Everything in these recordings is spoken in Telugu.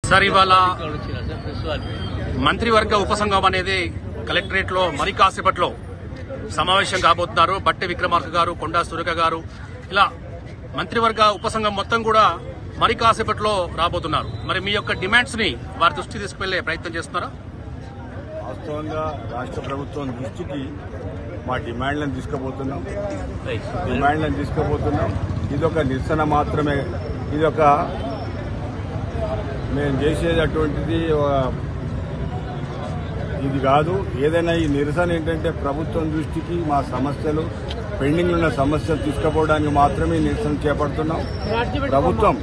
సార్ ఇవాళ మంత్రివర్గ ఉపసంఘం అనేది కలెక్టరేట్ లో మరి కాసేపట్లో సమావేశం కాబోతున్నారు. బట్టి విక్రమార్క గారు, కొండా సురేఖ గారు, ఇలా మంత్రివర్గ ఉపసంఘం మొత్తం కూడా మరి కాసేపట్లో రాబోతున్నారు. మరి మీ యొక్క డిమాండ్స్ ని వారి దృష్టి తీసుకువెళ్లే ప్రయత్నం చేస్తున్నారా? వాస్తవంగా రాష్ట్ర ప్రభుత్వం దృష్టికి మా డిమాండ్లను తీసుకుపోతున్నాం. ఇదొక నిరసన మాత్రమే. ఇదొక మేము చేసేది అటువంటిది ఇది కాదు. ఏదైనా ఈ నిరసన ఏంటంటే ప్రభుత్వం దృష్టికి మా సమస్యలు, పెండింగ్ ఉన్న సమస్యలు తీసుకుపోవడానికి మాత్రమే నిరసన చేపడుతున్నాం. ప్రభుత్వం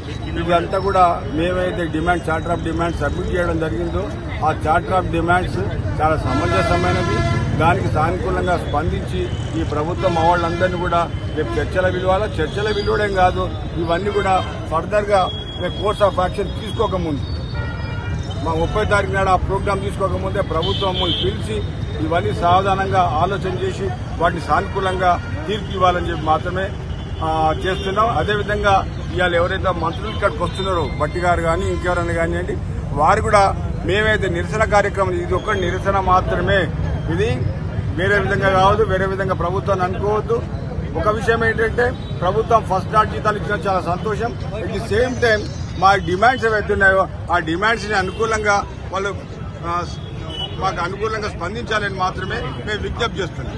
ఇదంతా కూడా మేమైతే demand charter of demands submit చేయడం జరిగిందో ఆ చార్టర్ ఆఫ్ డిమాండ్స్ చాలా సమంజసమైనవి. దానికి సానుకూలంగా స్పందించి ఈ ప్రభుత్వం మా వాళ్ళందరినీ కూడా రేపు చర్చల విలువడం కాదు, ఇవన్నీ కూడా ఫర్దర్ గా కోర్స్ ఆఫ్ యాక్షన్ తీసుకోకముందు, మా 30 తారీఖు నాడు ఆ ప్రోగ్రాం తీసుకోకముందే ప్రభుత్వం పిలిచి ఇవన్నీ సావధానంగా ఆలోచన చేసి వాటిని సానుకూలంగా తీర్పు ఇవ్వాలని చెప్పి మాత్రమే చేస్తున్నాం. అదేవిధంగా ఇవాళ ఎవరైతే మంత్రులు ఇక్కడికి వస్తున్నారో బట్టి గారు కానీ ఇంకెవరైనా కానివ్వండి, వారు కూడా మేమైతే నిరసన కార్యక్రమం, ఇది ఒక నిరసన మాత్రమే, ఇది వేరే విధంగా కావద్దు, వేరే విధంగా ప్రభుత్వాన్ని అనుకోవద్దు. ఒక విషయం ఏంటంటే ప్రభుత్వం ఫస్ట్ నాట్ జీతాలు ఇచ్చిన చాలా సంతోషం. అట్ ది సేమ్ టైం మా డిమాండ్స్ ఏవైతే ఉన్నాయో ఆ డిమాండ్స్ ని అనుకూలంగా వాళ్ళు మాకు అనుకూలంగా స్పందించాలని మాత్రమే మేము విజ్ఞప్తి చేస్తున్నాం.